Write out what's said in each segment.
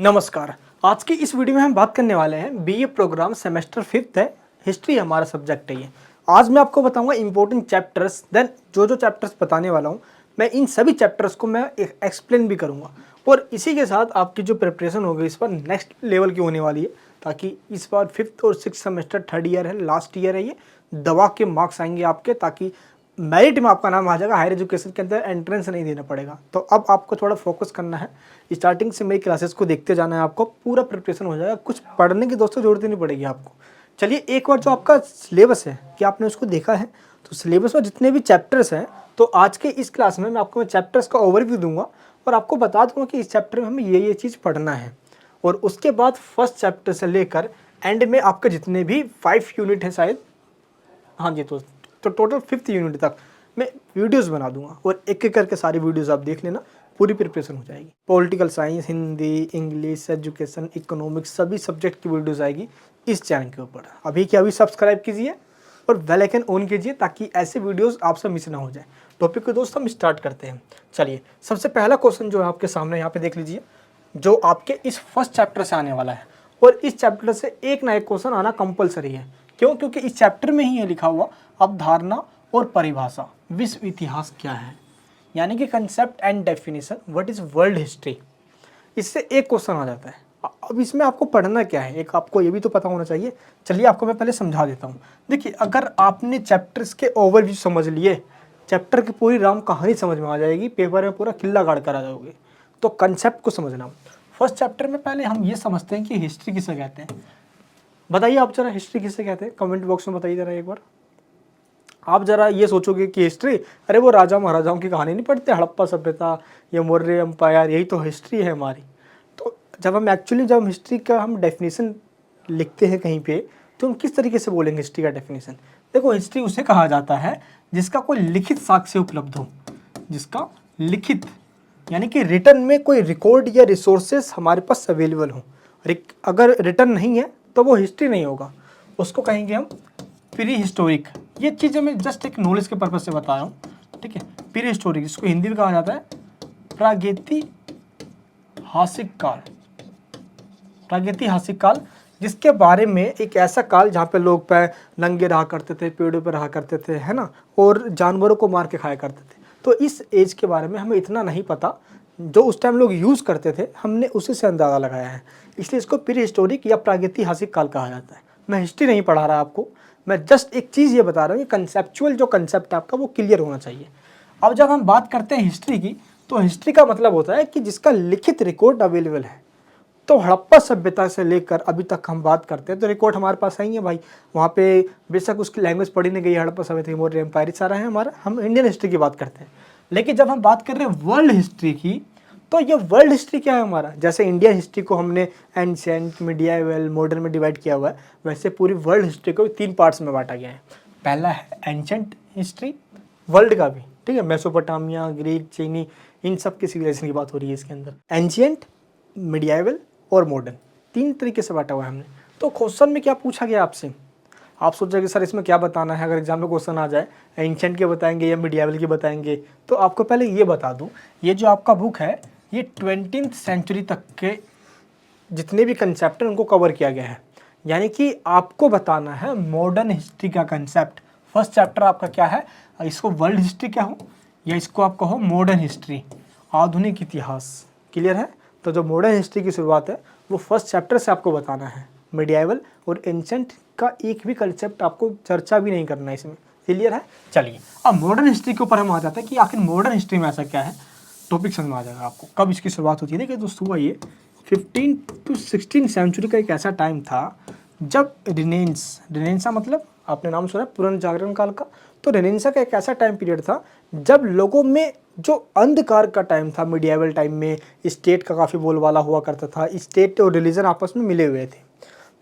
नमस्कार। आज की इस वीडियो में हम बात करने वाले हैं बीए प्रोग्राम सेमेस्टर 5th है, हिस्ट्री हमारा सब्जेक्ट है ये। आज मैं आपको बताऊंगा इंपॉर्टेंट चैप्टर्स, देन जो चैप्टर्स बताने वाला हूं मैं इन सभी चैप्टर्स को मैं एक्सप्लेन भी करूंगा और इसी के साथ आपकी जो प्रिपरेशन होगी इस पर नेक्स्ट लेवल की होने वाली है, ताकि इस बार 5th और 6th सेमेस्टर 3rd ईयर है, लास्ट ईयर है, ये दबा के मार्क्स आएंगे आपके, ताकि मेरिट में आपका नाम आ जाएगा, हायर एजुकेशन के अंदर एंट्रेंस नहीं देना पड़ेगा। तो अब आपको थोड़ा फोकस करना है, स्टार्टिंग से मेरी क्लासेस को देखते जाना है, आपको पूरा प्रिपरेशन हो जाएगा, कुछ पढ़ने की दोस्तों जरूरत ही नहीं पड़ेगी आपको। चलिए एक बार जो आपका सिलेबस है कि आपने उसको देखा है, तो सिलेबस में जितने भी चैप्टर्स हैं, तो आज के इस क्लास में मैं आपको चैप्टर्स का ओवरव्यू दूंगा और आपको बता दूंगा कि इस चैप्टर में हमें ये चीज़ पढ़ना है। और उसके बाद फर्स्ट चैप्टर से लेकर एंड में आपके जितने भी 5 यूनिट है शायद, हाँ जी, तो टोटल 5th यूनिट तक मैं वीडियोस बना दूंगा और एक एक करके सारी वीडियोस आप देख लेना, पूरी प्रिपरेशन हो जाएगी। Political science, Hindi, English, education, economics, सभी सब्जेक्ट की वीडियोस आएगी इस चैनल के ऊपर। अभी के अभी सब्सक्राइब कीजिए और बेल आइकन ऑन कीजिए ताकि ऐसे वीडियोस आपसे मिस ना हो जाए। टॉपिक को दोस्तों हम स्टार्ट करते हैं। चलिए सबसे पहला क्वेश्चन जो है आपके सामने यहाँ पे देख लीजिए, जो आपके इस फर्स्ट चैप्टर से आने वाला है और इस चैप्टर से एक ना एक क्वेश्चन आना कंपलसरी है। क्यों? क्योंकि इस चैप्टर में ही है लिखा हुआ अवधारणा और परिभाषा, विश्व इतिहास क्या है, यानी कि concept and definition, what is world history. इससे एक क्वेश्चन आ जाता है। अब इसमें आपको पढ़ना क्या है, एक आपको ये भी तो पता होना चाहिए। चलिए आपको मैं पहले समझा देता हूँ। देखिए, अगर आपने चैप्टर्स के ओवरव्यू समझ लिए, चैप्टर की पूरी राम कहानी समझ में आ जाएगी, पेपर में पूरा किल्ला गाड़ कर आ जाओगे। तो कंसेप्ट को समझना। फर्स्ट चैप्टर में पहले हम ये समझते हैं कि हिस्ट्री किसे कहते हैं। बताइए आप जरा, हिस्ट्री किसे कहते हैं? कमेंट बॉक्स में बताइए जरा एक बार। आप जरा ये सोचोगे कि हिस्ट्री, अरे वो राजा महाराजाओं की कहानी नहीं पढ़ते, हड़प्पा सभ्यता, ये मौर्य एम्पायर, यही तो हिस्ट्री है हमारी। तो जब हम हिस्ट्री का हम डेफिनेशन लिखते हैं कहीं पे, तो हम किस तरीके से बोलेंगे हिस्ट्री का डेफिनेशन? देखो, हिस्ट्री उसे कहा जाता है जिसका कोई लिखित साक्ष्य उपलब्ध हो, जिसका लिखित यानी कि रिटर्न में कोई रिकॉर्ड या रिसोर्सेस हमारे पास अवेलेबल हो। अगर रिटर्न नहीं है तो वो हिस्ट्री नहीं होगा, उसको कहेंगे हम प्री हिस्टोरिक। ये चीज़ें मैं जस्ट एक नॉलेज के पर्पज से बता रहा हूँ, ठीक है। प्री हिस्टोरिक, इसको हिंदी में कहा जाता है प्रागैतिहासिक काल। प्रागैतिहासिक काल, जिसके बारे में एक ऐसा काल जहाँ पे लोग नंगे रहा करते थे, पेड़ों पर रहा करते थे, है ना, और जानवरों को मार के खाया करते थे। तो इस एज के बारे में हमें इतना नहीं पता, जो उस टाइम लोग यूज़ करते थे, हमने उसी से अंदाज़ा लगाया है, इसलिए इसको प्री हिस्टोरिक या प्रागैतिहासिक काल कहा जाता है। मैं हिस्ट्री नहीं पढ़ा रहा आपको, मैं जस्ट एक चीज़ ये बता रहा हूँ कि कंसेप्चुअल जो कंसेप्ट है आपका वो क्लियर होना चाहिए। अब जब हम बात करते हैं हिस्ट्री की, तो हिस्ट्री का मतलब होता है कि जिसका लिखित रिकॉर्ड अवेलेबल है। तो हड़प्पा सभ्यता से लेकर अभी तक हम बात करते हैं तो रिकॉर्ड हमारे पास है ही है भाई। वहाँ पे बेशक उसकी लैंग्वेज पढ़ी नहीं गई, हड़प्पा सभ्यता, मौर्य एम्पायर सारा है हमारा, हम इंडियन हिस्ट्री की बात करते हैं। लेकिन जब हम बात कर रहे हैं वर्ल्ड हिस्ट्री की, तो ये वर्ल्ड हिस्ट्री क्या है हमारा? जैसे इंडियन हिस्ट्री को हमने एंशिएंट, मिडिएवल, मॉडर्न में डिवाइड किया हुआ है, वैसे पूरी वर्ल्ड हिस्ट्री को 3 पार्ट्स में बांटा गया है। पहला है एंशिएंट हिस्ट्री, वर्ल्ड का भी, ठीक है, मेसोपोटामिया, ग्रीक, चीनी, इन सब की सिविलाइजेशन की बात हो रही है इसके अंदर। एंशिएंट, मिडिएवल और मॉडर्न, 3 तरीके से बांटा हुआ है हमने। तो क्वेश्चन में क्या पूछा गया आपसे? आप सोचेंगे सर इसमें क्या बताना है, अगर एग्जाम में क्वेश्चन आ जाए एंशिएंट के बताएंगे या मिडिएवल के बताएंगे। तो आपको पहले ये बता दूं, ये जो आपका बुक है ये 20th सेंचुरी तक के जितने भी कंसेप्ट हैं उनको कवर किया गया है, यानी कि आपको बताना है मॉडर्न हिस्ट्री का कंसेप्ट। फर्स्ट चैप्टर आपका क्या है, इसको वर्ल्ड हिस्ट्री क्या हो या इसको आप कहो मॉडर्न हिस्ट्री, आधुनिक इतिहास। क्लियर है? तो जो मॉडर्न हिस्ट्री की शुरुआत है वो फर्स्ट चैप्टर से आपको बताना है। मिडिएवल और एंशिएंट का एक भी कंसेप्ट आपको चर्चा भी नहीं करना है इसमें। क्लियर है? चलिए अब मॉडर्न हिस्ट्री के ऊपर हम आ जाते हैं कि आखिर मॉडर्न हिस्ट्री में ऐसा क्या है। टॉपिक समझ में आ जाएगा आपको कब इसकी शुरुआत होती है। देखिए दोस्तों, हुआ ये 15 to 16 सेंचुरी का एक ऐसा टाइम था जब रिनेंसा मतलब आपने नाम सुना पुनर्जागरण काल का। तो रिनेंसा का एक ऐसा टाइम पीरियड था जब लोगों में जो अंधकार का टाइम था, मिडिएवल टाइम में स्टेट का काफ़ी बोलबाला हुआ करता था, स्टेट और रिलीजन आपस में मिले हुए थे।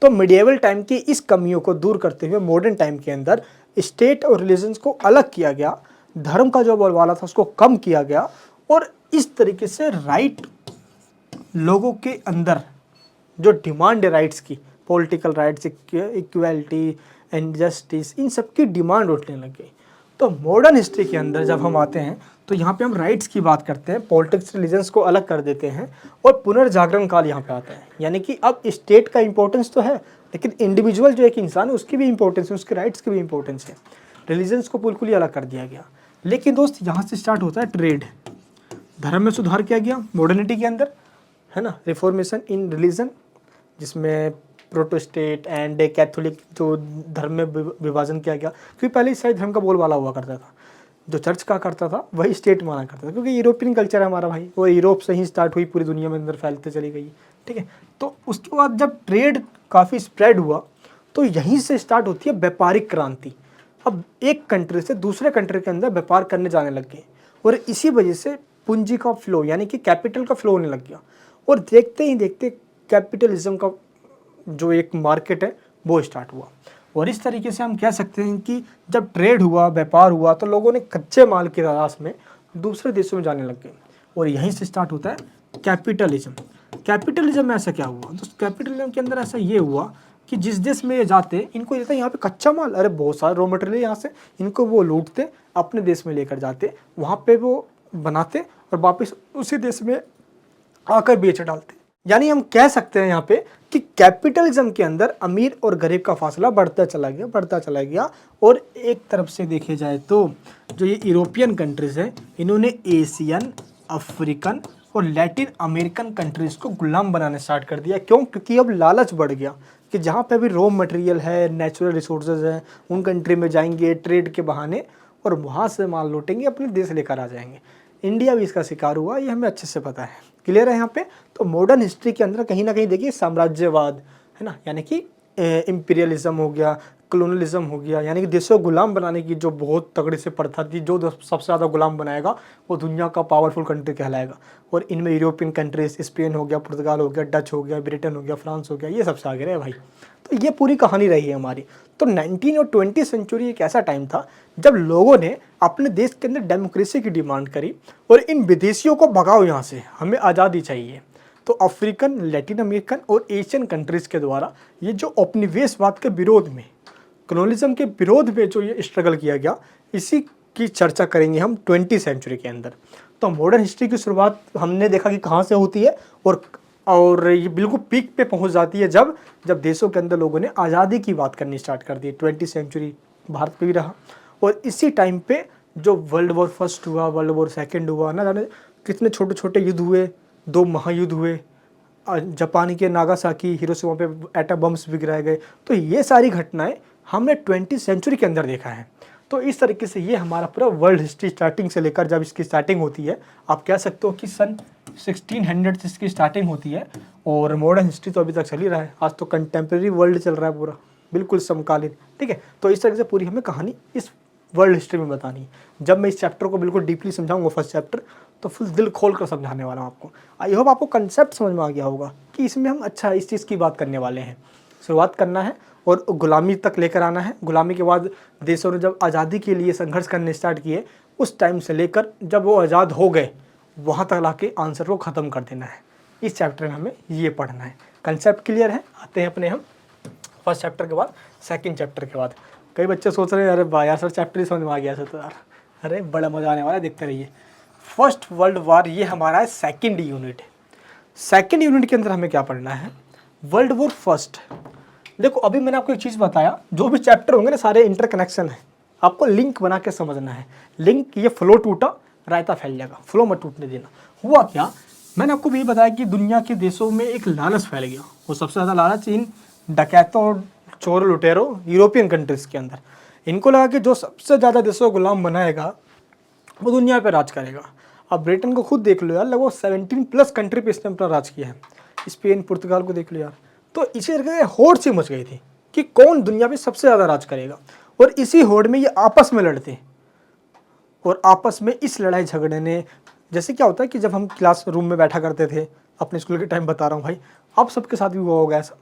तो मिडिएवल टाइम की इस कमियों को दूर करते हुए मॉडर्न टाइम के अंदर स्टेट और रिलीजन्स को अलग किया गया, धर्म का जो बोलबाला था उसको कम किया गया, और इस तरीके से राइट लोगों के अंदर जो डिमांड है राइट्स की, political rights, equality and justice, इन सब की डिमांड उठने लग गई। तो मॉडर्न हिस्ट्री के अंदर जब हम आते हैं तो यहाँ पे हम राइट्स की बात करते हैं, पॉलिटिक्स रिलीजन्स को अलग कर देते हैं और पुनर्जागरण काल यहाँ पे आता है। यानी कि अब स्टेट का इंपॉर्टेंस तो है, लेकिन इंडिविजुअल जो एक इंसान है उसकी भी इंपॉर्टेंस है, उसके राइट्स की भी इंपॉर्टेंस है। रिलीजन्स को बिल्कुल ही अलग कर दिया गया। लेकिन दोस्त यहाँ से स्टार्ट होता है ट्रेड। धर्म में सुधार किया गया मॉडर्निटी के अंदर, है ना, रिफॉर्मेशन इन रिलीजन, जिसमें प्रोटेस्टेंट एंड कैथोलिक जो धर्म में विभाजन किया गया, क्योंकि पहले ईसाई धर्म का बोलबाला हुआ करता था, जो चर्च का करता था वही स्टेट माना करता था, क्योंकि यूरोपियन कल्चर है हमारा भाई, वो यूरोप से ही स्टार्ट हुई, पूरी दुनिया में अंदर फैलते चली गई, ठीक है। तो उसके बाद जब ट्रेड काफ़ी स्प्रेड हुआ तो यहीं से स्टार्ट होती है व्यापारिक क्रांति। अब एक कंट्री से दूसरे कंट्री के अंदर व्यापार करने जाने लग गए और इसी वजह से पूंजी का फ्लो यानी कि कैपिटल का फ्लो होने लग गया, और देखते ही देखते कैपिटलिज्म का जो एक मार्केट है वो स्टार्ट हुआ। और इस तरीके से हम कह सकते हैं कि जब ट्रेड हुआ, व्यापार हुआ, तो लोगों ने कच्चे माल की तलाश में दूसरे देशों में जाने लग गए, और यहीं से स्टार्ट होता है कैपिटलिज्म। कैपिटलिज्म में ऐसा क्या हुआ? तो कैपिटलिज्म के अंदर ऐसा ये हुआ कि जिस देश में ये जाते, इनको ये था यहाँ पे कच्चा माल, अरे बहुत सारा रॉ मटेरियल यहाँ से, इनको वो लूटते, अपने देश में लेकर जाते, वहाँ पे वो बनाते और वापस उसी देश में आकर बेच डालते। यानी हम कह सकते हैं यहाँ पे कि कैपिटलिज्म के अंदर अमीर और गरीब का फासला बढ़ता चला गया। और एक तरफ से देखे जाए तो जो ये यूरोपियन कंट्रीज़ हैं, इन्होंने एशियन, अफ्रीकन और लैटिन अमेरिकन कंट्रीज़ को गुलाम बनाने स्टार्ट कर दिया। क्यों? क्योंकि अब लालच बढ़ गया कि जहाँ पे भी रॉ मटेरियल है, नेचुरल रिसोर्सेज हैं, उन कंट्री में जाएंगे ट्रेड के बहाने और वहाँ से माल लूटेंगे, अपने देश लेकर आ जाएंगे। इंडिया भी इसका शिकार हुआ, ये हमें अच्छे से पता है। क्लियर है यहाँ पे? तो मॉडर्न हिस्ट्री के अंदर कहीं ना कहीं देखिए साम्राज्यवाद, है ना, यानी कि इम्पीरियलिज्म हो गया, कॉलोनियलिज्म हो गया, यानी कि देशों को गुलाम बनाने की जो बहुत तगड़े से प्रथा थी, जो सबसे ज़्यादा गुलाम बनाएगा वो दुनिया का पावरफुल कंट्री कहलाएगा। और इनमें यूरोपियन कंट्रीज, स्पेन हो गया, पुर्तगाल हो गया, डच हो गया, ब्रिटेन हो गया, फ्रांस हो गया, ये सबसे आगे रहे भाई। तो ये पूरी कहानी रही है हमारी। तो 19 और 20 सेंचुरी एक ऐसा टाइम था जब लोगों ने अपने देश के अंदर डेमोक्रेसी की डिमांड करी और इन विदेशियों को भगाओ यहाँ से, हमें आज़ादी चाहिए। तो अफ्रीकन, लैटिन अमेरिकन और एशियन कंट्रीज़ के द्वारा ये जो उपनिवेशवाद के विरोध में, कॉलोनिज्म के विरोध में जो ये स्ट्रगल किया गया, इसी की चर्चा करेंगे हम 20 सेंचुरी के अंदर। तो मॉडर्न हिस्ट्री की शुरुआत हमने देखा कि कहाँ से होती है और ये बिल्कुल पीक पे पहुंच जाती है जब देशों के अंदर लोगों ने आज़ादी की बात करनी स्टार्ट कर दी। 20 सेंचुरी भारत पे भी रहा, और इसी टाइम पे जो वर्ल्ड वॉर फर्स्ट हुआ, वर्ल्ड वॉर सेकंड हुआ, ना जाने कितने छोटे छोटे युद्ध हुए, 2 महायुद्ध हुए, जापान के नागासाकी, हिरोशिमा पे एटम बम्स भी गिराए गए। तो ये सारी घटनाएं हमने 20 सेंचुरी के अंदर देखा है। तो इस तरीके से ये हमारा पूरा वर्ल्ड हिस्ट्री स्टार्टिंग से लेकर जब इसकी स्टार्टिंग होती है, आप कह सकते हो कि सन 1600 से इसकी स्टार्टिंग होती है, और मॉडर्न हिस्ट्री तो अभी तक चल ही रहा है। आज तो कंटेम्प्रेरी वर्ल्ड चल रहा है पूरा, बिल्कुल समकालीन, ठीक है। तो इस तरह से पूरी हमें कहानी इस वर्ल्ड हिस्ट्री में बतानी है। जब मैं इस चैप्टर को बिल्कुल डीपली समझाऊंगा, फर्स्ट चैप्टर, तो फुल दिल खोल कर समझाने वाला हूँ आपको। आई होप आपको कंसेप्ट समझ में आ गया होगा कि इसमें हम अच्छा इस चीज़ की बात करने वाले हैं। शुरुआत करना है और गुलामी तक लेकर आना है। गुलामी के बाद देशों ने जब आज़ादी के लिए संघर्ष करने स्टार्ट किए, उस टाइम से लेकर जब वो आज़ाद हो गए, वहाँ तक लाके आंसर को ख़त्म कर देना है। इस चैप्टर में हमें ये पढ़ना है। कंसेप्ट क्लियर है? आते हैं अपने हम फर्स्ट चैप्टर के बाद सेकंड चैप्टर के बाद। कई बच्चे सोच रहे हैं अरे वाह यार सर चैप्टर ही समझ में आ गया सर, तो यार अरे बड़ा मज़ा आने वाला है, देखते रहिए। फर्स्ट वर्ल्ड वार ये हमारा है सेकंड यूनिट। सेकंड यूनिट के अंदर हमें क्या पढ़ना है? World war first. देखो अभी मैंने आपको एक चीज़ बताया, जो भी चैप्टर होंगे ना सारे इंटरकनेक्शन है, आपको लिंक बना के समझना है। लिंक, ये फ्लो टूटा रायता फैल जाएगा, फ्लो मत टूटने देना। हुआ क्या, मैंने आपको भी बताया कि दुनिया के देशों में एक लालच फैल गया, और सबसे ज़्यादा लालच इन डकैतों, चोर लुटेरों, यूरोपियन कंट्रीज़ के अंदर। इनको लगा कि जो सबसे ज़्यादा देशों को गुलाम बनाएगा वो दुनिया पर राज करेगा। अब ब्रिटेन को खुद देख लो यार, लगभग 17+ कंट्री पे इसने अपना राज किया है। स्पेन, पुर्तगाल को देख लो यार। तो इसी तरह से होड़ सी मच गई थी कि कौन दुनिया पे सबसे ज़्यादा राज करेगा, और इसी होड़ में ये आपस में लड़ते, और आपस में इस लड़ाई झगड़े ने, जैसे क्या होता है कि जब हम क्लास रूम में बैठा करते थे अपने स्कूल के टाइम, बता रहा हूँ भाई, अब सबके साथ भी हुआ होगा ऐसा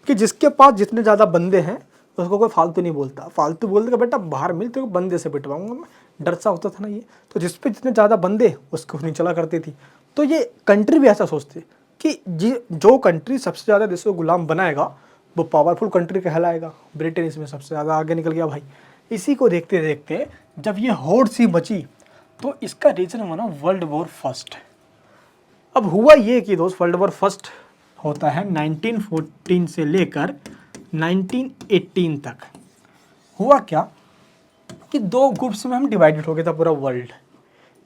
कि जिसके पास जितने ज़्यादा बंदे हैं उसको कोई फालतू नहीं बोलता। फालतू बोलते बेटा बाहर मिल, तो बंदे से पिटवाऊंगा मैं, डर सा होता था ना ये। तो जिस पे जितने ज़्यादा बंदे उसको नहीं चला करती थी। तो ये कंट्री भी ऐसा सोचते कि जो कंट्री सबसे ज़्यादा देशों को गुलाम बनाएगा वो पावरफुल कंट्री कहलाएगा। ब्रिटेन इसमें सबसे ज़्यादा आगे निकल गया भाई। इसी को देखते देखते जब ये होड़ सी मची, तो इसका रीजन बना वर्ल्ड वॉर फर्स्ट। अब हुआ ये कि दोस्त वर्ल्ड वॉर फर्स्ट होता है 1914 से लेकर 1918 तक। हुआ क्या कि दो ग्रुप्स में हम डिवाइडेड हो गया था पूरा वर्ल्ड।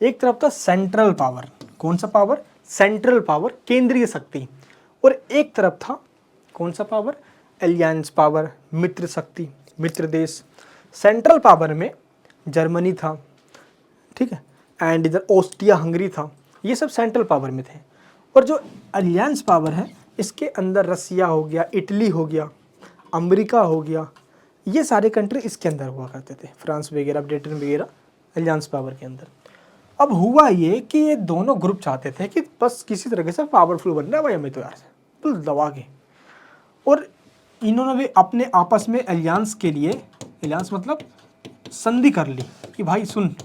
एक तरफ था सेंट्रल पावर, कौन सा पावर? सेंट्रल पावर, केंद्रीय शक्ति। और एक तरफ था कौन सा पावर? एलियंस पावर, मित्र शक्ति, मित्र देश। सेंट्रल पावर में जर्मनी था, ठीक है, एंड इधर ऑस्ट्रिया हंगरी था, ये सब सेंट्रल पावर में थे। और जो अलियंस पावर है इसके अंदर रसिया हो गया, इटली हो गया, अमेरिका हो गया, ये सारे कंट्री इसके अंदर हुआ करते थे, फ्रांस वगैरह, ब्रिटेन वगैरह अलियंस पावर के अंदर। अब हुआ ये कि ये दोनों ग्रुप चाहते थे कि बस किसी तरीके से पावरफुल बनना है भाई हमें, तो यार तो दबा के। और इन्होंने भी अपने आपस में अलियंस के लिए, अलियंस मतलब संधि कर ली कि भाई सुन,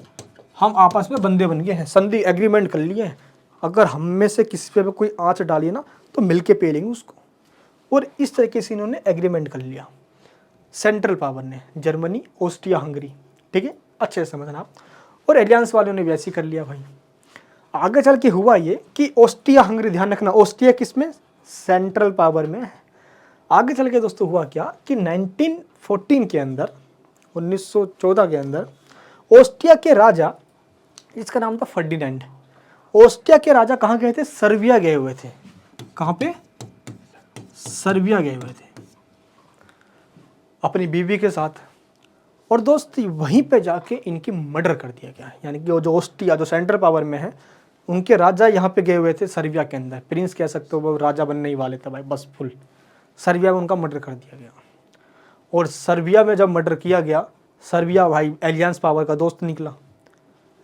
हम आपस में बंदे बन गए हैं, संधि एग्रीमेंट कर लिए हैं, अगर हम में से किसी पे कोई आँच डाली ना तो मिलके पे लेंगे उसको। और इस तरीके से इन्होंने एग्रीमेंट कर लिया सेंट्रल पावर ने, जर्मनी, ऑस्ट्रिया हंगरी, ठीक है, अच्छे से समझना आप। और एलियंस वालों ने भी ऐसे कर लिया भाई। आगे चल के हुआ ये कि ऑस्ट्रिया हंगरी, ध्यान रखना ऑस्ट्रिया किस में? सेंट्रल पावर में है। आगे चल के दोस्तों हुआ क्या कि 1914 के अंदर, 1914 के अंदर ऑस्ट्रिया के राजा, इसका नाम था फर्डिनेंड। ऑस्ट्रिया के राजा कहाँ गए थे? सर्बिया गए हुए थे। कहाँ पे? सर्बिया गए हुए थे अपनी बीवी के साथ। और दोस्त वहीं पे जाके इनकी मर्डर कर दिया गया, यानी कि जो ऑस्ट्रिया जो सेंट्रल पावर में है उनके राजा यहाँ पे गए हुए थे सर्बिया के अंदर, प्रिंस कह सकते हो, वो राजा बनने ही वाले थे भाई, बस फुल सर्बिया में उनका मर्डर कर दिया गया। और सर्बिया में जब मर्डर किया गया, सर्बिया भाई एलियंस पावर का दोस्त निकला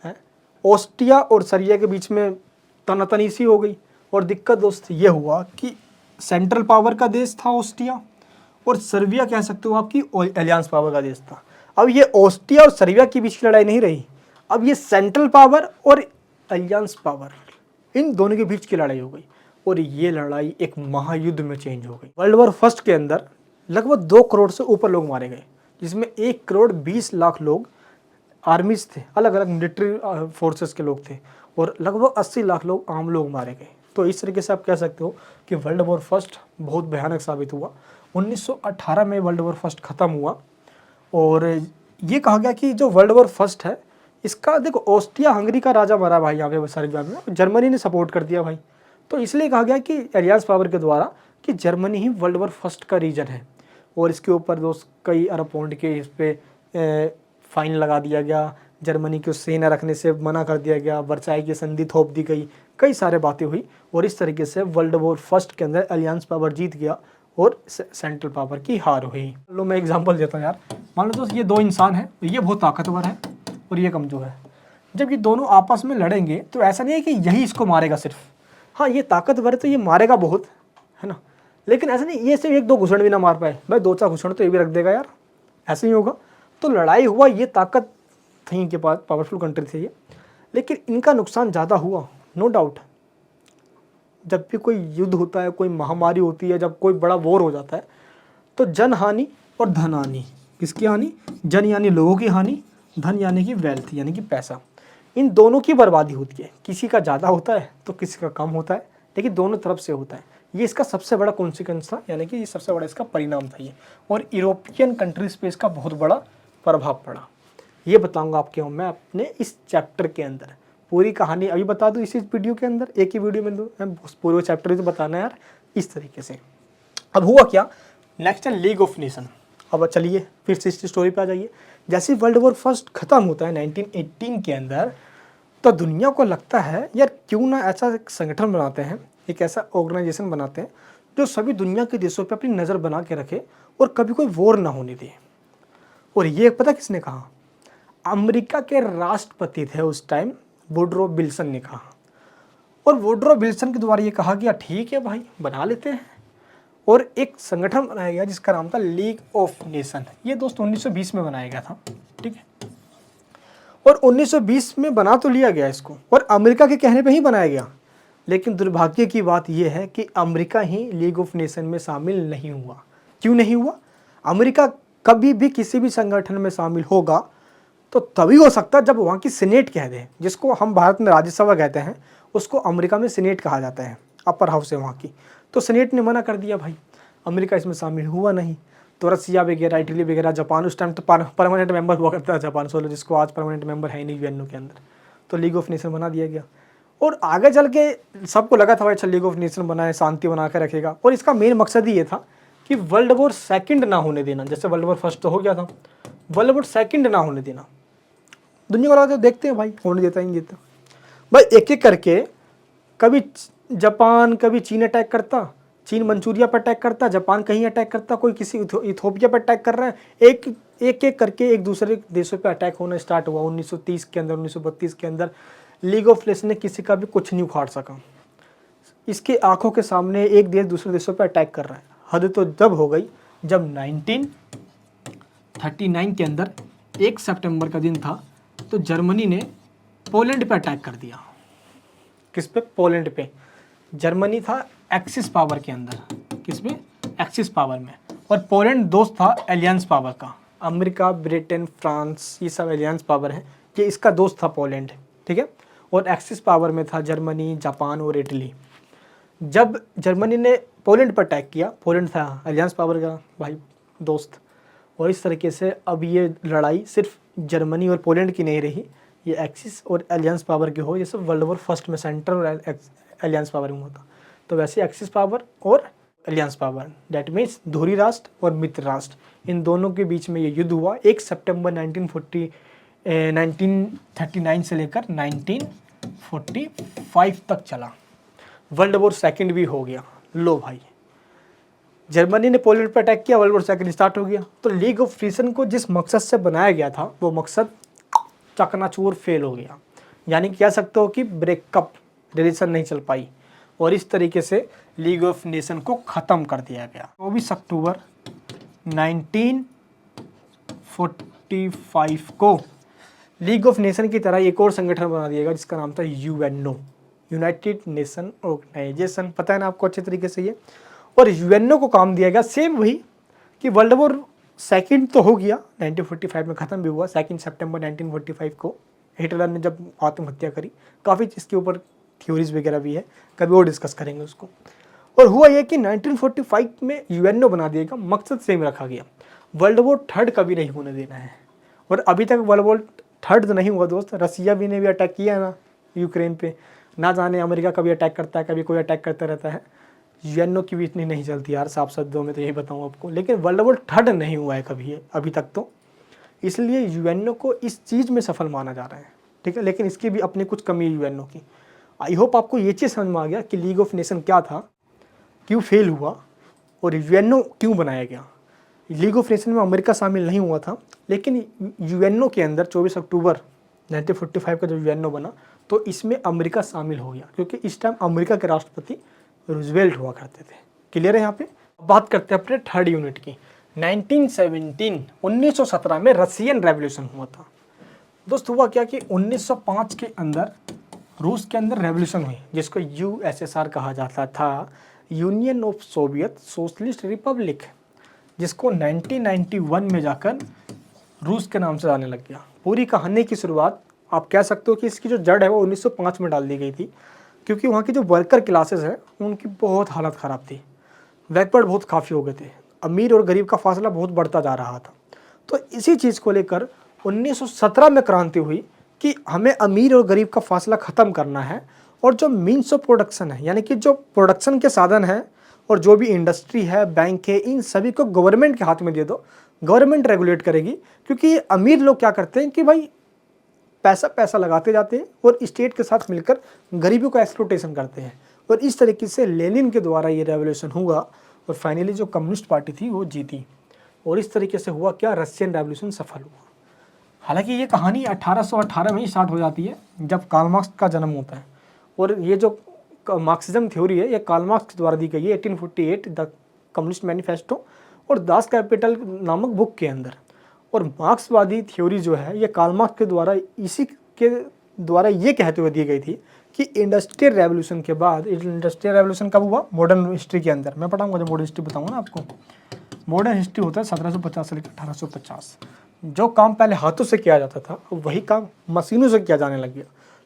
है, ऑस्ट्रिया और सर्बिया के बीच में तनातनी सी हो गई। और दिक्कत दोस्त ये हुआ कि सेंट्रल पावर का देश था ऑस्ट्रिया, और सर्बिया कह सकते हो आपकी एलियंस पावर का देश था। अब ये ऑस्ट्रिया और सर्बिया के बीच की लड़ाई नहीं रही, अब ये सेंट्रल पावर और एलियंस पावर, इन दोनों के बीच की लड़ाई हो गई। और ये लड़ाई एक महायुद्ध में चेंज हो गई। वर्ल्ड वॉर फर्स्ट के अंदर लगभग 2 करोड़ से ऊपर लोग मारे गए, जिसमें 1 करोड़ 20 लाख लोग आर्मीज थे, अलग अलग मिलिट्री फोर्सेस के लोग थे, और लगभग 80 लाख लोग आम लोग मारे गए। तो इस तरीके से आप कह सकते हो कि वर्ल्ड वॉर फर्स्ट बहुत भयानक साबित हुआ। 1918 में वर्ल्ड वॉर फर्स्ट ख़त्म हुआ। और ये कहा गया कि जो वर्ल्ड वॉर फर्स्ट है इसका, देखो ऑस्ट्रिया हंगरी का राजा मरा भाई यहाँ पे सर्बिया में, जर्मनी ने सपोर्ट कर दिया भाई। तो इसलिए कहा गया कि एलियंस पावर के द्वारा कि जर्मनी ही वर्ल्ड वॉर फर्स्ट का रीजन है। और इसके ऊपर दोस्त कई अरब पाउंड के इस पर फाइन लगा दिया गया, जर्मनी को सेना रखने से मना कर दिया गया, वर्साई की संधि थोप दी गई, कई सारे बातें हुई। और इस तरीके से वर्ल्ड वॉर फर्स्ट के अंदर एलियंस पावर जीत गया और सेंट्रल पावर की हार हुई। लो मैं एग्जांपल देता हूँ यार, मान लो दोस्त ये 2 इंसान हैं, ये बहुत ताकतवर है और ये कमज़ोर है। जब ये दोनों आपस में लड़ेंगे तो ऐसा नहीं है कि यही इसको मारेगा सिर्फ, हाँ ये ताकतवर है तो ये मारेगा बहुत, है ना, लेकिन ऐसा नहीं ये सिर्फ 1-2 घुसड़ भी ना मार पाए भाई, 2-4 घुसड़ तो ये भी रख देगा यार, ऐसे ही होगा। तो लड़ाई हुआ, ये ताकत थी इनके पास, पावरफुल कंट्री थे ये, लेकिन इनका नुकसान ज़्यादा हुआ, नो डाउट। जब भी कोई युद्ध होता है, कोई महामारी होती है, जब कोई बड़ा वॉर हो जाता है तो जन हानि और धन हानि, किसकी हानि? जन यानी लोगों की हानि, धन यानी कि वेल्थ यानी कि पैसा, इन दोनों की बर्बादी होती है। किसी का ज़्यादा होता है तो किसी का कम होता है, लेकिन दोनों तरफ से होता है। ये इसका सबसे बड़ा कॉन्सिक्वेंस था, यानी कि ये सबसे बड़ा इसका परिणाम था ये। और यूरोपियन कंट्रीज़ पे इसका बहुत बड़ा प्रभाव पड़ा। ये बताऊँगा आपके मैं अपने इस चैप्टर के अंदर। पूरी कहानी अभी बता दूँ इसी वीडियो के अंदर, एक ही वीडियो में दो, पूरे चैप्टर ही तो बताना है यार इस तरीके से। अब हुआ क्या, नेक्स्ट है लीग ऑफ नेशन। अब चलिए फिर से इस स्टोरी पे आ जाइए। जैसे वर्ल्ड वॉर फर्स्ट ख़त्म होता है 1918 के अंदर, तो दुनिया को लगता है यार क्यों ना ऐसा एक संगठन बनाते हैं, एक ऐसा ऑर्गेनाइजेशन बनाते हैं जो सभी दुनिया के देशों पे अपनी नज़र बना के रखे और कभी कोई वॉर ना होने दे। और ये पता किसने कहा? अमेरिका के राष्ट्रपति थे उस टाइम, वुडरो विल्सन ने कहा। और वुडरो विल्सन के द्वारा ये कहा गया ठीक है भाई बना लेते हैं, और एक संगठन बनाया गया जिसका नाम था लीग ऑफ नेशन। ये दोस्त 1920 में बनाया गया था, ठीक है। और 1920 में बना तो लिया गया इसको, और अमेरिका के कहने पे ही बनाया गया, लेकिन दुर्भाग्य की बात यह है कि America he league of nation में शामिल नहीं हुआ। क्यों नहीं हुआ? अमेरिका कभी भी किसी भी संगठन में शामिल होगा तो तभी हो सकता है जब वहाँ की सीनेट कह दे, जिसको हम भारत में राज्यसभा कहते हैं, उसको अमेरिका में सीनेट कहा जाता है, अपर हाउस है वहाँ की। तो सीनेट ने मना कर दिया भाई, अमेरिका इसमें शामिल हुआ नहीं। तो रसिया वगैरह, इटली वगैरह, जापान, उस टाइम तो परमानेंट मेंबर हुआ करता था जापान, सोलो, जिसको आज परमानेंट मेंबर है ही नहीं यूएनओ के अंदर। तो लीग ऑफ नेशन बना दिया गया और आगे चल के सबको लगा था भाई अच्छा लीग ऑफ नेशन बना है, शांति बना के रखेगा। और इसका मेन मकसद ही ये था कि वर्ल्ड वॉर सेकंड ना होने देना। जैसे वर्ल्ड वॉर फर्स्ट तो हो गया था, वर्ल्ड वॉर सेकंड ना होने देना। दुनिया वाला तो देखते हैं भाई होने देता ही नहीं देता भाई। एक एक करके कभी जापान, कभी चीन अटैक करता, चीन मंचूरिया पर अटैक करता, जापान कहीं अटैक करता, कोई किसी इथोपिया पर अटैक कर रहा है। एक एक करके एक दूसरे देशों पे अटैक होना स्टार्ट हुआ। 1930 के अंदर, 1932 के अंदर लीग ऑफ नेशन ने किसी का भी कुछ नहीं उखाड़ सका। इसके आंखों के सामने एक देश दूसरे देशों पर अटैक कर रहा है। हद तो जब हो गई जब 1939 के अंदर 1 सितंबर का दिन था, तो जर्मनी ने पोलैंड पे अटैक कर दिया। किस पे? पोलैंड पे। जर्मनी था एक्सिस पावर के अंदर, किस में? एक्सिस पावर में। और पोलैंड दोस्त था एलियंस पावर का। अमेरिका, ब्रिटेन, फ्रांस, ये सब एलियंस पावर है, ये इसका दोस्त था पोलैंड, ठीक है। और एक्सिस पावर में था जर्मनी, जापान और इटली। जब जर्मनी ने पोलैंड पर अटैक किया, पोलैंड था एलियंस पावर का भाई दोस्त, और इस तरीके से अब ये लड़ाई सिर्फ जर्मनी और पोलैंड की नहीं रही, ये एक्सिस और एलियंस पावर की हो, जैसे वर्ल्ड वॉर फर्स्ट में सेंट्रल और एलियंस पावर में होता। तो वैसे एक्सिस पावर और एलियंस पावर, दैट मीन्स धुरी राष्ट्र और मित्र राष्ट्र, इन दोनों के बीच में ये युद्ध हुआ। 1 सितंबर 1939 से लेकर 1945 तक चला। वर्ल्ड वॉर सेकंड भी हो गया। लो भाई, जर्मनी ने पोलैंड पर अटैक किया, वर्ल्ड वॉर सेकंड स्टार्ट हो गया। तो लीग ऑफ नेशन को जिस मकसद से बनाया गया था, वो मकसद चकनाचूर फेल हो गया। यानी कह सकते हो कि ब्रेकअप, रिलेशन नहीं चल पाई, और इस तरीके से लीग ऑफ नेशन को ख़त्म कर दिया गया। 24 अक्टूबर 1945 को लीग ऑफ नेशन की तरह एक और संगठन बना दिया गया, जिसका नाम था यूएनओ, यूनाइटेड नेशन ऑर्गेनाइजेशन। पता है ना आपको अच्छे तरीके से ये। और यूएनओ को काम दिया गया सेम वही कि वर्ल्ड वॉर सेकंड तो हो गया, 1945 में ख़त्म भी हुआ। 2 सितंबर 1945 को हिटलर ने जब आत्महत्या करी। काफ़ी इसके ऊपर थ्योरीज वगैरह भी है, कभी और डिस्कस करेंगे उसको। और हुआ यह कि 1945 में यूएनओ बना दिया गया, मकसद सेम रखा गया, वर्ल्ड वॉर थर्ड कभी नहीं होने देना है। और अभी तक वर्ल्ड वॉर थर्ड तो नहीं हुआ दोस्त। रसिया भी ने भी अटैक किया ना यूक्रेन पे, ना जाने अमेरिका कभी अटैक करता है, कभी कोई अटैक करता रहता है। यूएनओ की भी इतनी नहीं चलती यार, साफ शब्दों में तो यही बताऊँ आपको। लेकिन वर्ल्ड वॉर थर्ड नहीं हुआ है कभी अभी तक तो, इसलिए यूएनओ को इस चीज़ में सफल माना जा रहा है, ठीक है। लेकिन इसकी भी अपनी कुछ कमी है यूएनओ की। आई होप आपको ये चीज़ समझ में आ गया कि लीग ऑफ नेशन क्या था, क्यों फेल हुआ, और यूएनओ क्यों बनाया गया। लीग ऑफ नेशन में अमेरिका शामिल नहीं हुआ था, लेकिन यूएनओ के अंदर 24 अक्टूबर 1945 का जो यूएनओ बना, तो इसमें अमेरिका शामिल हो गया, क्योंकि इस टाइम अमेरिका के राष्ट्रपति रूजवेल्ट हुआ करते थे। क्लियर है यहाँ पे। बात करते हैं अपने थर्ड यूनिट की। 1917 में रशियन रेवोल्यूशन हुआ था दोस्त। हुआ क्या कि 1905 के अंदर रूस के अंदर रेवोल्यूशन हुई, जिसको यूएसएसआर कहा जाता था, union of Soviet socialist Republic, जिसको 1991 में जाकर रूस के नाम से जाने लग गया। पूरी कहानी की शुरुआत आप कह सकते हो कि इसकी जो जड़ है वो 1905 में डाल दी गई थी, क्योंकि वहाँ की जो वर्कर क्लासेस है उनकी बहुत हालत ख़राब थी, बैकवर्ड बहुत काफ़ी हो गए थे, अमीर और गरीब का फासला बहुत बढ़ता जा रहा था। तो इसी चीज़ को लेकर 1917 में क्रांति हुई कि हमें अमीर और गरीब का फासला ख़त्म करना है, और जो मीन्स ऑफ प्रोडक्शन है, यानी कि जो प्रोडक्शन के साधन हैं और जो भी इंडस्ट्री है, बैंक है, इन सभी को गवर्नमेंट के हाथ में दे दो, गवर्नमेंट रेगुलेट करेगी। क्योंकि ये अमीर लोग क्या करते हैं कि भाई पैसा लगाते जाते हैं और स्टेट के साथ मिलकर गरीबों का एक्सप्लॉयटेशन करते हैं। और इस तरीके से लेनिन के द्वारा ये रेवोल्यूशन हुआ, और फाइनली जो कम्युनिस्ट पार्टी थी वो जीती, और इस तरीके से हुआ क्या, रशियन रेवोल्यूशन सफल हुआ। हालांकि ये कहानी 1818 में ही स्टार्ट हो जाती है, जब कार्ल मार्क्स का जन्म होता है। और ये जो मार्क्सिज्म थ्योरी है, ये कार्ल मार्क्स के द्वारा दी गई है 1848 द कम्युनिस्ट मैनिफेस्टो और दास कैपिटल नामक बुक के अंदर। और मार्क्सवादी थ्योरी जो है ये कार्ल मार्क्स के द्वारा, इसी के द्वारा ये कहते हुए दी गई थी कि इंडस्ट्रियल रेवोल्यूशन के बाद, इंडस्ट्रियल रेवोल्यूशन कब हुआ, मॉडर्न हिस्ट्री के अंदर मैं पढ़ाऊंगा, जब मॉडर्न हिस्ट्री बताऊंगा ना आपको, मॉडर्न हिस्ट्री होता है 1750 से लेकर 1850। जो काम पहले हाथों से किया जाता था वही काम मशीनों से किया जाने लग गया।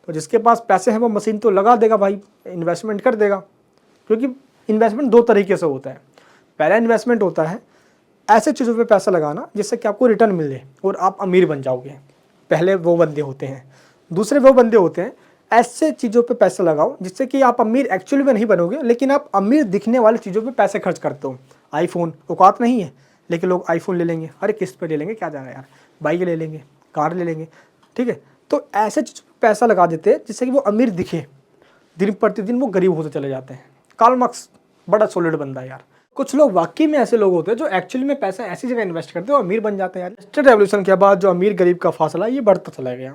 तो जिसके पास पैसे हैं वो मशीन तो लगा देगा भाई, इन्वेस्टमेंट कर देगा। क्योंकि इन्वेस्टमेंट दो तरीके से होता है। पहला इन्वेस्टमेंट होता है ऐसे चीज़ों पे पैसा लगाना जिससे कि आपको रिटर्न मिले और आप अमीर बन जाओगे, पहले वो बंदे होते हैं। दूसरे वो बंदे होते हैं ऐसे चीज़ों पे पैसा लगाओ जिससे कि आप अमीर एक्चुअली में नहीं बनोगे, लेकिन आप अमीर दिखने वाली चीज़ों पे पैसे खर्च करते हो। आईफोन औकात नहीं है लेकिन लोग आईफोन ले लेंगे, अरे किस्त पे ले लेंगे, क्या जाना यार, बाइक ले लेंगे, कार ले लेंगे, ठीक है। तो ऐसे चीज़ों पे पैसा लगा देते हैं जिससे कि वो अमीर दिखे, दिन प्रतिदिन वो गरीब होते चले जाते हैं। कार्ल मार्क्स बड़ा सॉलिड बंदा है यार। कुछ लोग वाकई में ऐसे लोग होते हैं जो एक्चुअली में पैसा ऐसी जगह इन्वेस्ट करते हैं और अमीर बन जाते हैं यार। इंडस्ट्रियल रेवोल्यूशन के बाद जो अमीर गरीब का फासला ये बढ़ता चला गया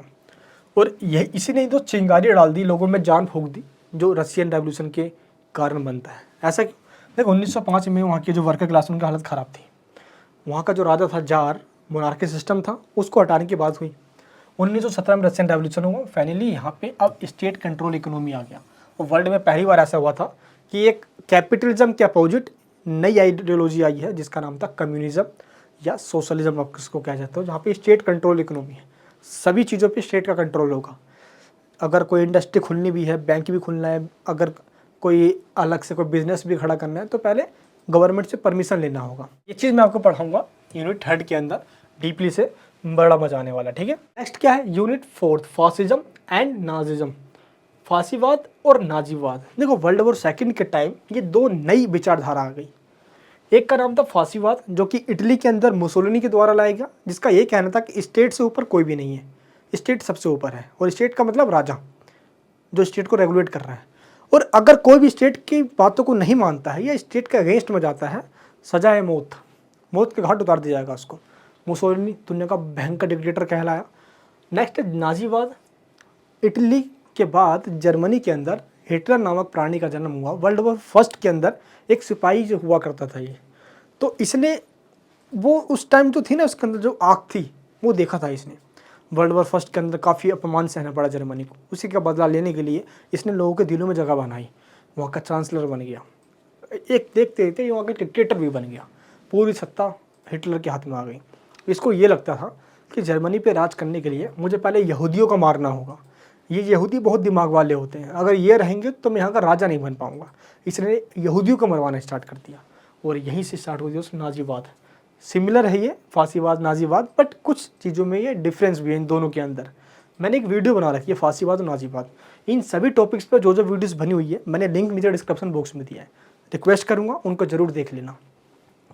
और यही इसी ने तो चिंगारी डाल दी, लोगों में जान फूंक दी, जो रशियन रेवोल्यूशन के कारण बनता है। ऐसा क्यों? देखो 1905 में वहाँ की जो वर्कर क्लास उनकी हालत ख़राब थी। वहाँ का जो राजा था, जार मोनार्की सिस्टम था, उसको हटाने की बात हुई। 1917 में रशियन रेवोल्यूशन हुआ। फाइनली यहाँ पे अब स्टेट कंट्रोल इकोनॉमी आ गया और वर्ल्ड में पहली बार ऐसा हुआ था कि एक कैपिटलिज्म के अपोजिट नई आइडियोलॉजी आई है जिसका नाम था कम्युनिज्म या सोशलिज्म, आप किसको कह जाते हो, जहाँ पे स्टेट कंट्रोल इकोनॉमी है। सभी चीज़ों पे स्टेट का कंट्रोल होगा। अगर कोई इंडस्ट्री खुलनी भी है, बैंक भी खुलना है, अगर कोई अलग से कोई बिजनेस भी खड़ा करना है तो पहले गवर्नमेंट से परमिशन लेना होगा। ये चीज़ मैं आपको पढ़ाऊंगा यूनिट 3 के अंदर डीपली से, बड़ा मजा आने वाला, ठीक है। नेक्स्ट क्या है, यूनिट 4 फासिज्म एंड नाजिज्म, फासीवाद और नाजीवाद। देखो वर्ल्ड वॉर सेकंड के टाइम ये दो नई विचारधारा आ गई। एक का नाम था फासीवाद जो कि इटली के अंदर मुसोलिनी के द्वारा लाया गया, जिसका ये कहना था कि स्टेट से ऊपर कोई भी नहीं है, स्टेट सबसे ऊपर है। और स्टेट का मतलब राजा, जो स्टेट को रेगुलेट कर रहा है। और अगर कोई भी स्टेट की बातों को नहीं मानता है या स्टेट के अगेंस्ट में जाता है, सजा है मौत, मौत के घाट उतार दिया जाएगा उसको। मुसोलिनी दुनिया का भयंकर डिक्टेटर कहलाया। नेक्स्ट है नाजीवाद। इटली के बाद जर्मनी के अंदर हिटलर नामक प्राणी का जन्म हुआ। वर्ल्ड वॉर फर्स्ट के अंदर एक सिपाही जो हुआ करता था ये, तो इसने वो उस टाइम जो थी ना उसके अंदर जो आग थी वो देखा था इसने। वर्ल्ड वॉर फर्स्ट के अंदर काफ़ी अपमान सहना पड़ा जर्मनी को, उसी का बदला लेने के लिए इसने लोगों के दिलों में जगह बनाई, वहाँ का चांसलर बन गया, एक देखते देखते वहाँ का डिक्टेटर भी बन गया, पूरी सत्ता हिटलर के हाथ में आ गई। इसको ये लगता था कि जर्मनी पे राज करने के लिए मुझे पहले यहूदियों को मारना होगा, ये यहूदी बहुत दिमाग वाले होते हैं, अगर ये रहेंगे तो मैं यहाँ का राजा नहीं बन पाऊँगा। इसने यहूदियों को मरवाना स्टार्ट कर दिया और यहीं से स्टार्ट हो गया उस नाजीवाद। सिमिलर है ये फासीवाद नाजीवाद, बट कुछ चीज़ों में ये डिफरेंस भी है इन दोनों के अंदर। मैंने एक वीडियो बना रखी है फासीवाद और नाजीवाद। इन सभी टॉपिक्स पर जो जो वीडियोस बनी हुई है मैंने लिंक नीचे डिस्क्रिप्शन बॉक्स में दिया है, रिक्वेस्ट करूँगा उनको ज़रूर देख लेना।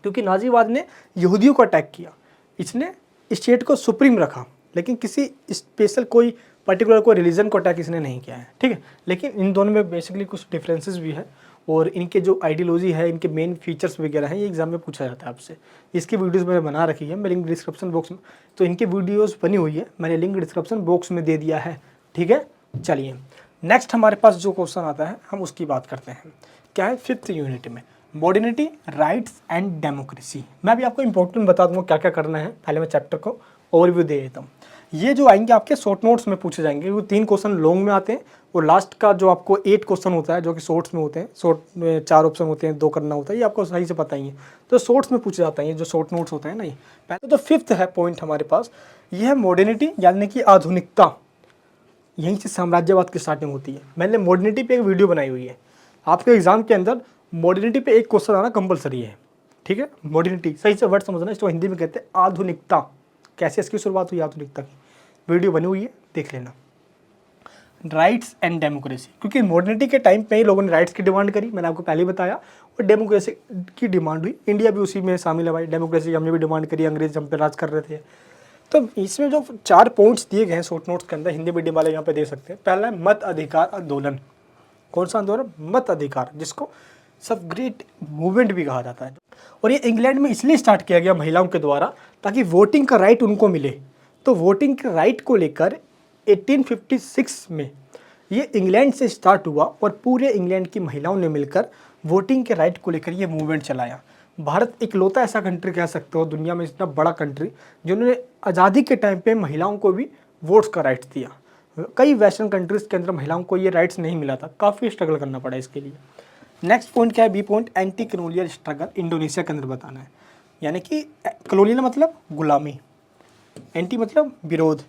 क्योंकि नाजीवाद ने यहूदियों को अटैक किया, इसने स्टेट को सुप्रीम रखा, लेकिन किसी स्पेशल कोई पर्टिकुलर कोई रिलीजन को अटैक इसने नहीं किया है, ठीक है। लेकिन इन दोनों में बेसिकली कुछ डिफरेंसेस भी है और इनके जो आइडियोलॉजी है, इनके मेन फीचर्स वगैरह हैं, ये एग्जाम में पूछा जाता है आपसे। इसकी वीडियोस मैंने बना रखी है, मैं लिंक डिस्क्रिप्शन बॉक्स में, तो इनकी वीडियोस बनी हुई है, मैंने लिंक डिस्क्रिप्शन बॉक्स में दे दिया है, ठीक है। चलिए नेक्स्ट हमारे पास जो क्वेश्चन आता है हम उसकी बात करते हैं। क्या है 5th यूनिट में, मॉडर्निटी, राइट्स एंड डेमोक्रेसी। मैं भी आपको इंपॉर्टेंट बता दूंगा क्या क्या करना है, पहले मैं चैप्टर को ओवरव्यू दे देता हूँ। ये जो आएंगे आपके शॉर्ट नोट्स में पूछे जाएंगे, वो 3 क्वेश्चन लॉन्ग में आते हैं और लास्ट का जो आपको 8 क्वेश्चन होता है जो कि शॉर्ट्स में होते हैं। शॉर्ट में 4 ऑप्शन होते हैं, 2 करना होता है, ये आपको सही से पता ही है, तो शॉर्ट्स में पूछे जाता है ये जो शॉर्ट नोट्स होते हैं ना। ये पहले तो 5th है पॉइंट हमारे पास, ये है मॉडर्निटी यानी कि आधुनिकता। यहीं से साम्राज्यवाद की स्टार्टिंग होती है। मैंने मॉडर्निटी पे एक वीडियो बनाई हुई है, आपके एग्जाम के अंदर मॉडर्निटी पे एक क्वेश्चन आना कंपलसरी है, ठीक है। मॉडर्निटी सही से वर्ड समझना, इसको हिंदी में कहते हैं आधुनिकता। कैसे इसकी शुरुआत हुई आधुनिकता की, वीडियो बनी हुई है, देख लेना। राइट्स एंड डेमोक्रेसी, क्योंकि मॉडर्निटी के टाइम पे ही लोगों ने राइट्स की डिमांड करी, मैंने आपको पहले ही बताया, और डेमोक्रेसी की डिमांड हुई। इंडिया भी उसी में शामिल है भाई, डेमोक्रेसी हमने भी डिमांड करी, अंग्रेज हम पे राज कर रहे थे। तो इसमें जो 4 पॉइंट्स दिए गए हैं शॉर्ट नोट्स के अंदर, हिंदी मीडियम वाले यहाँ पे दे सकते हैं। पहला है मत अधिकार आंदोलन। कौन सा आंदोलन? मत अधिकार, जिसको सब ग्रेट मूवमेंट भी कहा जाता है। और ये इंग्लैंड में इसलिए स्टार्ट किया गया महिलाओं के द्वारा ताकि वोटिंग का राइट उनको मिले। तो वोटिंग के राइट को लेकर 1856 में ये इंग्लैंड से स्टार्ट हुआ और पूरे इंग्लैंड की महिलाओं ने मिलकर वोटिंग के राइट को लेकर ये मूवमेंट चलाया। भारत इकलौता ऐसा कंट्री कह सकते हो दुनिया में, इतना बड़ा कंट्री, जिन्होंने आज़ादी के टाइम पे महिलाओं को भी वोट्स का राइट्स दिया। कई वेस्टर्न कंट्रीज़ के अंदर महिलाओं को ये राइट्स नहीं मिला था, काफ़ी स्ट्रगल करना पड़ा इसके लिए। नेक्स्ट पॉइंट क्या है, B point, anti colonial struggle Indonesia के अंदर बताना है। यानी कि कॉलोनियल मतलब गुलामी, एंटी मतलब विरोध।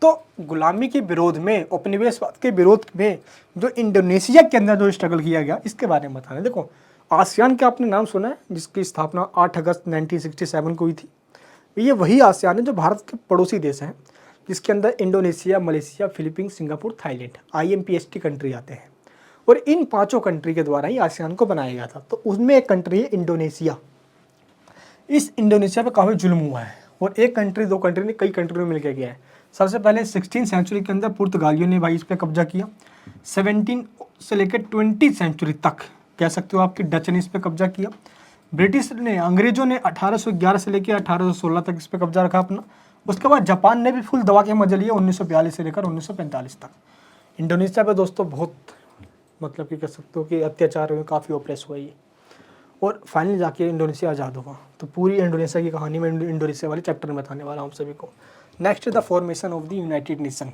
तो गुलामी के विरोध में, उपनिवेशवाद के विरोध में जो इंडोनेशिया के अंदर जो स्ट्रगल किया गया, इसके बारे में बताना। देखो, आसियान का आपने नाम सुना है, जिसकी स्थापना 8 अगस्त 1967 को हुई थी। ये वही आसियान है जो भारत के पड़ोसी देश हैं, जिसके अंदर Indonesia, Malaysia, Philippines, Singapore, Thailand, IMPST country आते हैं। और इन 5 कंट्री के द्वारा ही आसियान को बनाया गया था। तो उसमें एक कंट्री है इंडोनेशिया। इस इंडोनेशिया पे काफ़ी जुल्म हुआ है, और एक कंट्री, 2 कंट्री ने, कई कंट्रियों में मिलकर गया है। सबसे पहले 16वीं सेंचुरी के अंदर पुर्तगालियों ने भाई इस पर कब्जा किया। 17 से लेकर 20 सेंचुरी तक कह सकते हो आपकी डच ने इस पर कब्जा किया। ब्रिटिश ने, अंग्रेजों ने 1811 से लेकर 1816 तक इस पर कब्जा रखा अपना। उसके बाद जापान ने भी फुल दबा के मजा लिया 1942 से लेकर 1945 तक। इंडोनेशिया पे दोस्तों बहुत मतलब कि कह सकते हो कि अत्याचार हुए, काफ़ी ओप्रेस हुआ ये, और फाइनली जाके इंडोनेशिया आज़ाद होगा। तो पूरी इंडोनेशिया की कहानी में इंडोनेशिया वाले चैप्टर में बताने वाला हूँ आप सभी को। Next the formation of the United nation.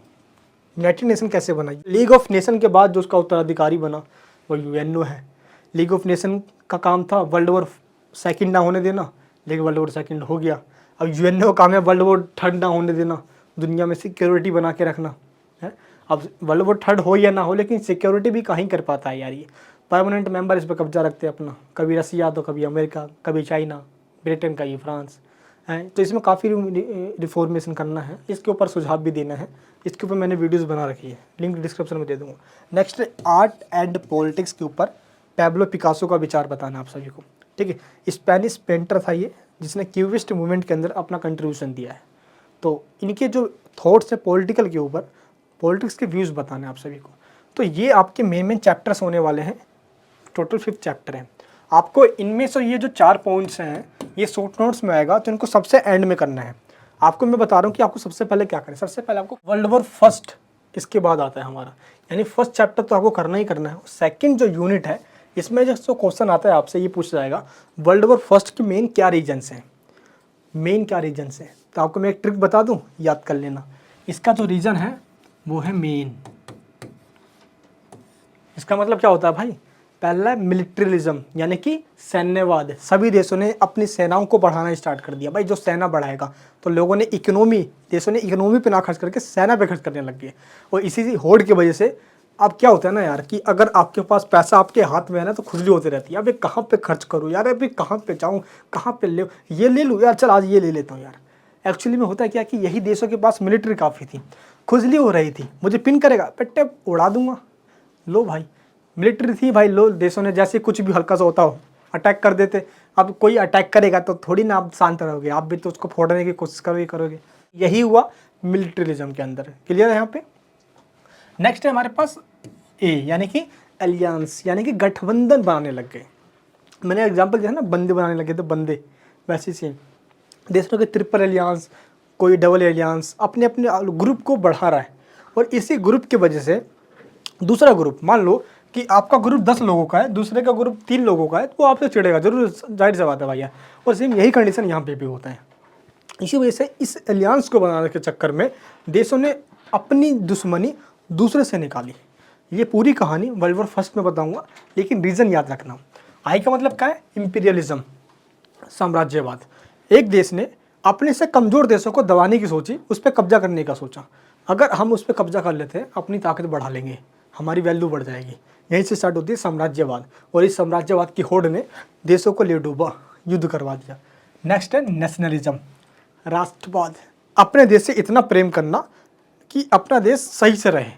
United nation कैसे बना? लीग ऑफ नेशन के बाद जो उसका उत्तराधिकारी बना वो UNO है। लीग ऑफ नेशन का काम था वर्ल्ड वॉर सेकंड ना होने देना, लेकिन वर्ल्ड वॉर सेकंड हो गया। अब UNO का काम है वर्ल्ड वॉर थर्ड ना होने देना, दुनिया में सिक्योरिटी बना के रखना है। अब वर्ल्ड वॉर थर्ड हो या ना हो, लेकिन सिक्योरिटी भी कहीं कर पाता है यार। ये परमानेंट मेंबर इस पर कब्जा रखते हैं अपना, कभी रसिया तो कभी अमेरिका, कभी चाइना, ब्रिटेन का ये फ्रांस है। तो इसमें काफ़ी रिफॉर्मेशन करना है, इसके ऊपर सुझाव भी देना है। इसके ऊपर मैंने वीडियोस बना रखी है, लिंक डिस्क्रिप्शन में दे दूँगा। नेक्स्ट आर्ट एंड पॉलिटिक्स के ऊपर पैब्लो पिकासो का विचार बताना आप सभी को, ठीक है। स्पेनिश पेंटर था ये, जिसने क्यूबिस्ट मूवमेंट के अंदर अपना कंट्रीब्यूशन दिया है। तो इनके जो थॉट्स है पॉलिटिकल के ऊपर, पॉलिटिक्स के व्यूज़ बताने आप सभी को। तो ये आपके मेन चैप्टर्स होने वाले हैं। टोटल 5 चैप्टर हैं। आपको इनमें से ये जो 4 पॉइंट्स हैं ये शॉर्ट नोट्स में आएगा, तो इनको सबसे एंड में करना है। आपको मैं बता रहा हूँ कि आपको सबसे पहले क्या करना है। सबसे पहले आपको वर्ल्ड वॉर फर्स्ट, इसके बाद आता है हमारा, यानी फर्स्ट चैप्टर तो आपको करना ही करना है। सेकंड जो यूनिट है, इसमें जो क्वेश्चन आता है आपसे ये पूछा जाएगा, वर्ल्ड वॉर फर्स्ट के मेन क्या रीजन्स हैं, मेन क्या रीजन्स हैं। तो आपको मैं एक ट्रिक बता दूँ, याद कर लेना। इसका जो रीजन है वो है मेन। इसका मतलब क्या होता है भाई? पहला मिलिट्रियलिज्म, यानी कि सैन्यवाद। सभी देशों ने अपनी सेनाओं को बढ़ाना स्टार्ट कर दिया। भाई जो सेना बढ़ाएगा तो लोगों ने इकोनॉमी, देशों ने इकोनॉमी पे ना खर्च करके सेना पे खर्च करने लग गए। और इसी होड़ की वजह से अब क्या होता है ना यार, कि अगर आपके पास पैसा आपके हाथ में है ना, तो खुजली होती रहती है। अभी कहाँ पे खर्च करूँ यार, अभी कहाँ पे जाऊँ, कहाँ पे ले, ये ले लूँ यार, चल आज ये ले लेता हूँ यार। एक्चुअली में होता है क्या कि यही देशों के पास मिलिट्री काफ़ी थी, खुजली हो रही थी, मुझे पिन करेगा पेट्टे उड़ा दूंगा, लो भाई मिलिट्री थी भाई। लो देशों ने जैसे कुछ भी हल्का सा होता हो अटैक कर देते। अब कोई अटैक करेगा तो थोड़ी ना आप शांत रहोगे, आप भी तो उसको फोड़ने की कोशिश करोगे। यही हुआ मिलिट्रिज्म के अंदर। क्लियर है यहाँ पे? नेक्स्ट है हमारे पास ए, यानी कि अलियांस, यानी कि गठबंधन बनाने लग गए। मैंने एग्जाम्पल दिया ना, बंदे बनाने लगे थे बंदे, वैसे सेम देशों के ट्रिपल एलियांस, कोई डबल एलियांस, अपने अपने ग्रुप को बढ़ा रहा है। और इसी ग्रुप की वजह से दूसरा ग्रुप, मान लो कि आपका ग्रुप 10 लोगों का है, दूसरे का ग्रुप 3 लोगों का है, तो वो आपसे चिढ़ेगा जरूर, जाहिर सी बात है भैया। और सेम यही कंडीशन यहाँ पे भी होता है। इसी वजह से इस एलियांस को बनाने के चक्कर में देशों ने अपनी दुश्मनी दूसरे से निकाली। ये पूरी कहानी वर्ल्ड वॉर फर्स्ट में बताऊंगा, लेकिन रीज़न याद रखना। आई का मतलब क्या है? इंपीरियलिज्म, साम्राज्यवाद। एक देश ने अपने से कमज़ोर देशों को दबाने की सोची, उस पर कब्जा करने का सोचा। अगर हम उस पर कब्जा कर लेते हैं, अपनी ताकत बढ़ा लेंगे, हमारी वैल्यू बढ़ जाएगी। यहीं से स्टार्ट होती है साम्राज्यवाद। और इस साम्राज्यवाद की होड़ ने देशों को ले डूबा, युद्ध करवा दिया। नेक्स्ट है नेशनलिज्म, राष्ट्रवाद। अपने देश से इतना प्रेम करना कि अपना देश सही से रहे,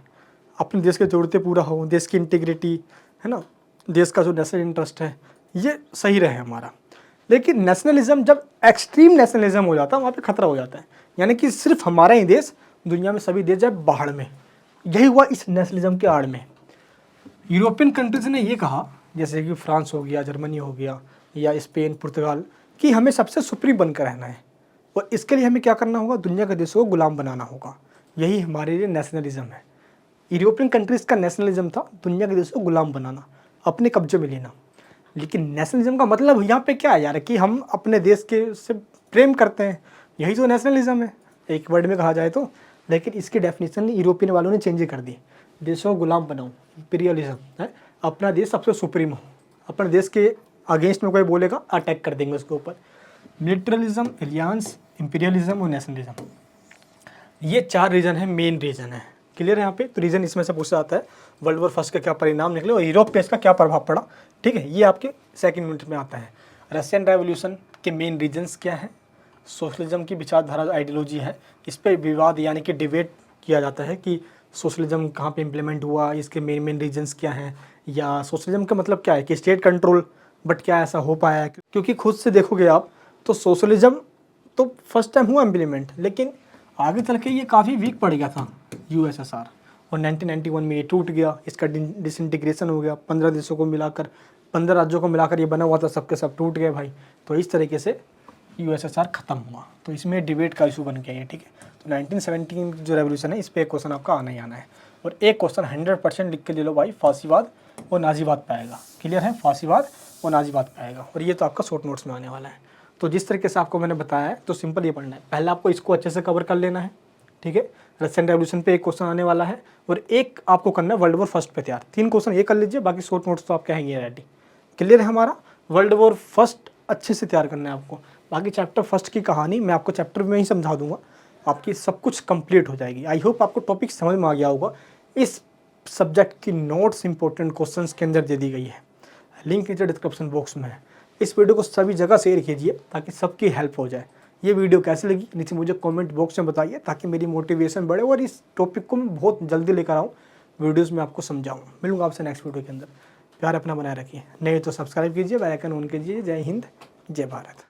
अपने देश की ज़रूरतें पूरा हो, देश की इंटीग्रिटी है ना, देश का जो नेशनल इंटरेस्ट है ये सही रहे हमारा। लेकिन नेशनलिज्म जब एक्सट्रीम नेशनलिज्म हो जाता है, वहाँ पे खतरा हो जाता है। यानी कि सिर्फ हमारा ही देश, दुनिया में सभी देश जाए बाहर में। यही हुआ इस नेशनलिज्म के आड़ में। यूरोपियन कंट्रीज ने ये कहा, जैसे कि फ्रांस हो गया, जर्मनी हो गया, या स्पेन, पुर्तगाल, कि हमें सबसे सुप्रीम बनकर रहना है, और इसके लिए हमें क्या करना होगा? दुनिया के देशों को गुलाम बनाना होगा। यही हमारे लिए नेशनलिज्म है। यूरोपियन कंट्रीज़ का नेशनलिज्म था दुनिया के देशों को गुलाम बनाना, अपने कब्जे में लेना। लेकिन नेशनलिज्म का मतलब यहाँ पे क्या है यार, कि हम अपने देश के से प्रेम करते हैं, यही तो नेशनलिज्म है एक वर्ड में कहा जाए तो। लेकिन इसकी डेफिनेशन यूरोपियन वालों ने चेंज कर दी, देशों को गुलाम बनाओ, इंपीरियलिज्म है, अपना देश सबसे सुप्रीम हो, अपने देश के अगेंस्ट में कोई बोलेगा अटैक कर देंगे उसके ऊपर। मिलिट्रलिज्म, एलियंस, इंपीरियलिज्म और नेशनलिज्म, ये 4 रीजन है, मेन रीजन है। क्लियर है यहाँ पे? तो रीजन इसमें से पूछा जाता है वर्ल्ड वॉर फर्स्ट का क्या परिणाम निकले और यूरोप पे इसका क्या प्रभाव पड़ा। ठीक है, ये आपके सेकंड यूनिट में आता है। रशियन रेवोल्यूशन के मेन रीजन्स क्या है, सोशलिज्म की विचारधारा आइडियोलॉजी है, इस पर विवाद यानी कि डिबेट किया जाता है कि सोशलिज्म कहाँ पे इम्प्लीमेंट हुआ, इसके मेन रीजन्स क्या हैं, या सोशलिज्म का मतलब क्या है कि स्टेट कंट्रोल, बट क्या ऐसा हो पाया है? क्योंकि खुद से देखोगे आप तो सोशलिज्म तो फर्स्ट टाइम हुआ इम्प्लीमेंट, लेकिन आगे चल के ये काफ़ी वीक पड़ गया था यूएसएसआर, और 1991 में ये टूट गया, इसका डिसइंटीग्रेशन हो गया, 15 देशों को मिलाकर, 15 राज्यों को मिलाकर ये बना हुआ था, सबके सब टूट गए भाई। तो इस तरीके से यूएसएसआर ख़त्म हुआ, तो इसमें डिबेट का इशू बन गया ये। ठीक है, तो 1917 जो रेवोल्यूशन है इस पर एक क्वेश्चन आपका आना ही आना है, और एक क्वेश्चन 100% लिख के ले लो भाई, फांसीवाद और नाजीवाद पे आएगा। क्लियर है? फांसीवाद और नाजीवाद पे आएगा, और ये तो आपका शॉर्ट नोट्स में आने वाला है। तो जिस तरीके से आपको मैंने बताया है, तो सिंपल ये पढ़ना है, पहले आपको इसको अच्छे से कवर कर लेना है। ठीक है, रशियन रेवोल्यूशन पे एक क्वेश्चन आने वाला है, और एक आपको करना है वर्ल्ड वॉर फर्स्ट पे तैयार। 3 क्वेश्चन ये कर लीजिए, बाकी शॉर्ट नोट्स तो आपके हैं रेडी। क्लियर है? हमारा वर्ल्ड वॉर फर्स्ट अच्छे से तैयार करना है आपको, बाकी चैप्टर फर्स्ट की कहानी मैं आपको चैप्टर में ही समझा दूंगा, आपकी सब कुछ कंप्लीट हो जाएगी। आई होप आपको टॉपिक समझ में आ गया होगा। इस सब्जेक्ट की नोट्स इंपॉर्टेंट क्वेश्चंस के अंदर दे दी गई है, लिंक नीचे डिस्क्रिप्शन बॉक्स में है। इस वीडियो को सभी जगह शेयर कीजिए ताकि सबकी हेल्प हो जाए। ये वीडियो कैसी लगी नीचे मुझे कमेंट बॉक्स में बताइए, ताकि मेरी मोटिवेशन बढ़े और इस टॉपिक को मैं बहुत जल्दी लेकर आऊँ, वीडियोज़ में आपको समझाऊँ। मिलूंगा आपसे नेक्स्ट वीडियो के अंदर। प्यार अपना बनाए रखिए, नहीं तो सब्सक्राइब कीजिए, बेल आइकन ऑन कीजिए। जय हिंद, जय भारत।